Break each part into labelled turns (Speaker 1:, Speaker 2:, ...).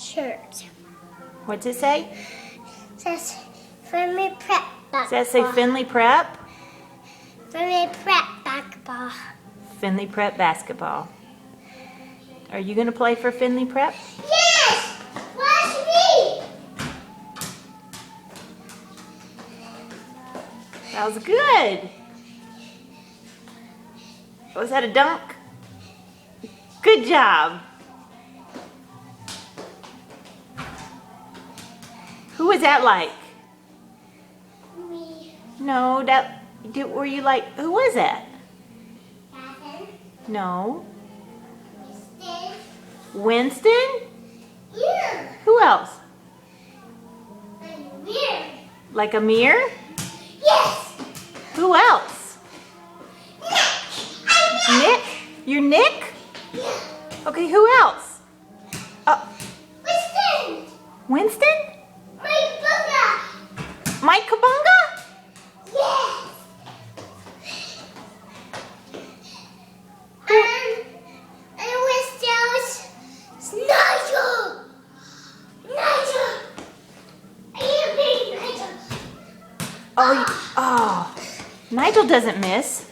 Speaker 1: shirt.
Speaker 2: What's it say?
Speaker 1: It says Finley Prep basketball.
Speaker 2: Does that say Finley Prep?
Speaker 1: Finley Prep basketball.
Speaker 2: Finley Prep basketball. Are you going to play for Finley Prep?
Speaker 1: Yes! Watch me!
Speaker 2: That was good. Was that a dunk? Good job. Who was that like?
Speaker 1: Me.
Speaker 2: No, were you like, who was that?
Speaker 1: Gavin.
Speaker 2: No.
Speaker 1: Steve.
Speaker 2: Winston?
Speaker 1: Yeah.
Speaker 2: Who else?
Speaker 1: And Weird.
Speaker 2: Like Amir?
Speaker 1: Yes!
Speaker 2: Who else? Nick? You're Nick?
Speaker 1: Yeah.
Speaker 2: Okay, who else?
Speaker 1: Winston!
Speaker 2: Winston?
Speaker 1: My booger!
Speaker 2: Mike Kabunga?
Speaker 1: Yes! And Winston's Nigel! Nigel! Nigel!
Speaker 2: Oh, Nigel doesn't miss.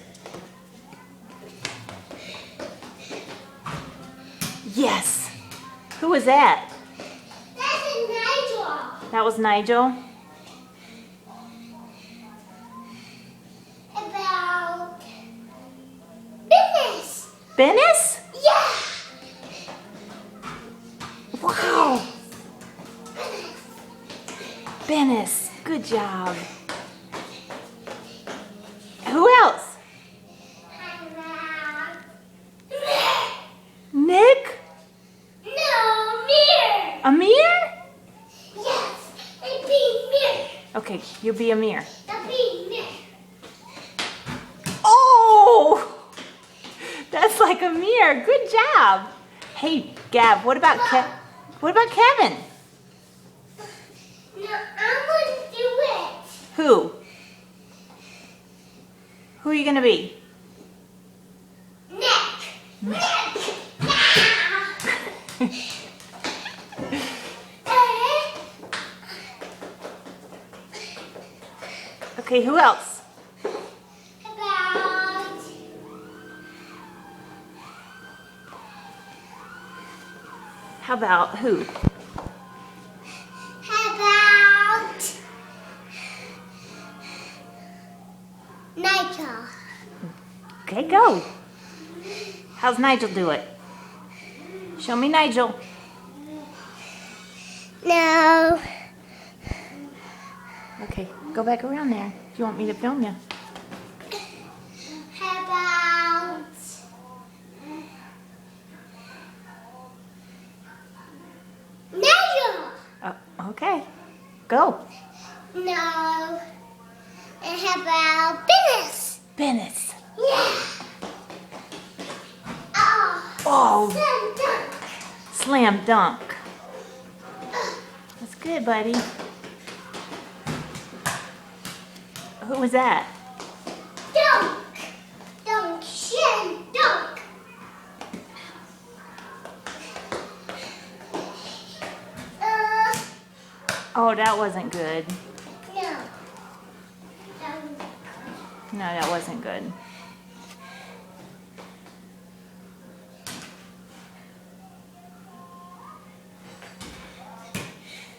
Speaker 2: Yes. Who was that?
Speaker 1: That's a Nigel!
Speaker 2: That was Nigel.
Speaker 1: About business!
Speaker 2: Bennis?
Speaker 1: Yeah!
Speaker 2: Wow. Bennis. Good job. Who else?
Speaker 1: About
Speaker 2: Nick?
Speaker 1: No, Mir!
Speaker 2: Amir?
Speaker 1: Yes, it'd be Mir!
Speaker 2: Okay, you'll be Amir.
Speaker 1: That'd be Mir!
Speaker 2: Oh! That's like Amir. Good job. Hey, Gab, what about Kevin?
Speaker 1: No, I'm gonna do it!
Speaker 2: Who? Who are you gonna be?
Speaker 1: Nick! Nick!
Speaker 2: Okay, who else?
Speaker 1: About
Speaker 2: How about who?
Speaker 1: Nigel.
Speaker 2: Okay, go. How's Nigel do it? Show me Nigel.
Speaker 1: No.
Speaker 2: Okay, go back around there. Do you want me to film you?
Speaker 1: How about Nigel?
Speaker 2: Oh, okay, go.
Speaker 1: No. And how about business?
Speaker 2: Bennis.
Speaker 1: Yeah.
Speaker 2: Oh,
Speaker 1: Slam dunk.
Speaker 2: slam dunk. That's good, buddy. Who was that?
Speaker 1: Dunk. Dunk. Shin. Dunk.
Speaker 2: Oh, that wasn't good.
Speaker 1: No.
Speaker 2: No, that wasn't good.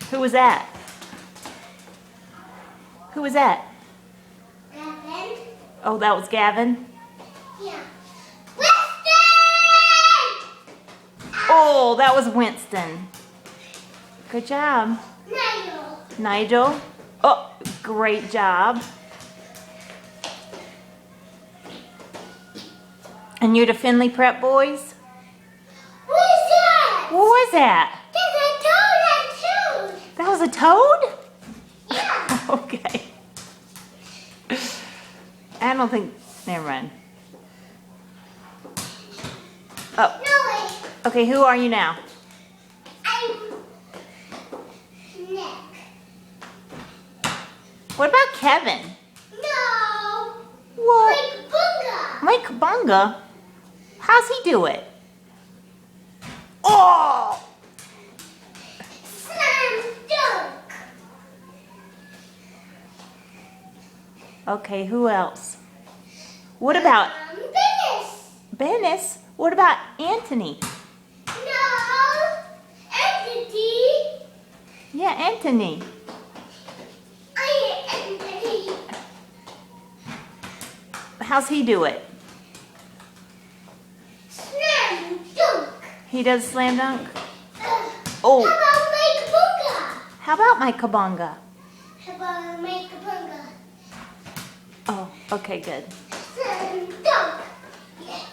Speaker 2: Who was that? Who was that?
Speaker 1: Gavin.
Speaker 2: Oh, that was Gavin?
Speaker 1: Yeah. Winston!
Speaker 2: Oh, that was Winston. Good job.
Speaker 1: Nigel.
Speaker 2: Nigel? Oh, great job. And you're the Finley Prep boys?
Speaker 1: Who is that?
Speaker 2: What was that?
Speaker 1: There's a toad and
Speaker 2: That was a toad?
Speaker 1: Yeah.
Speaker 2: Okay. I don't think, never mind. Oh,
Speaker 1: No way.
Speaker 2: okay, who are you now?
Speaker 1: I'm Nick.
Speaker 2: What about Kevin?
Speaker 1: No.
Speaker 2: What?
Speaker 1: Like Bunga.
Speaker 2: Mike Bunga? How's he do it? Oh! Okay, who else? What about
Speaker 1: Dennis.
Speaker 2: Bennis? What about Anthony?
Speaker 1: No. Anthony.
Speaker 2: Yeah, Anthony.
Speaker 1: I am Anthony.
Speaker 2: How's he do it?
Speaker 1: Slam dunk.
Speaker 2: He does slam dunk?
Speaker 1: How
Speaker 2: Oh,
Speaker 1: about Mike Bunga?
Speaker 2: how about my kabonga?
Speaker 1: How about Mike Bunga?
Speaker 2: Oh, okay, good.
Speaker 1: Slam dunk. Yes.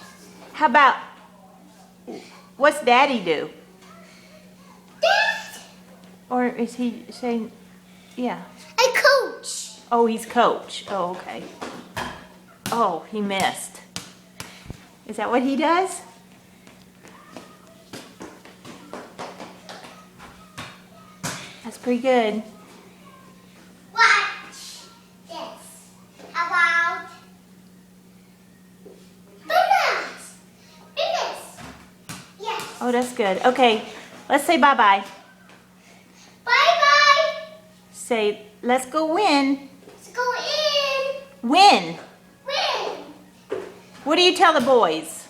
Speaker 2: How about, what's Daddy do?
Speaker 1: Dad.
Speaker 2: Or is he saying, yeah.
Speaker 1: I coach.
Speaker 2: Oh, he's coach. Oh, okay. Oh, he missed. Is that what he does? That's pretty good.
Speaker 1: Watch this. How about Venus? Venus. Yes.
Speaker 2: Oh, that's good. Okay, let's say bye-bye.
Speaker 1: Bye-bye.
Speaker 2: Say, let's go win.
Speaker 1: Let's go in.
Speaker 2: Win.
Speaker 1: Win.
Speaker 2: What do you tell the boys?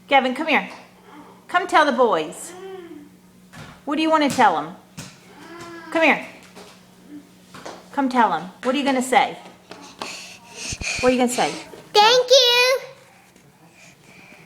Speaker 2: Gavin, come here. Come tell the boys. What do you want to tell them? Come here. Come tell them. What are you going to say? What are you going to say?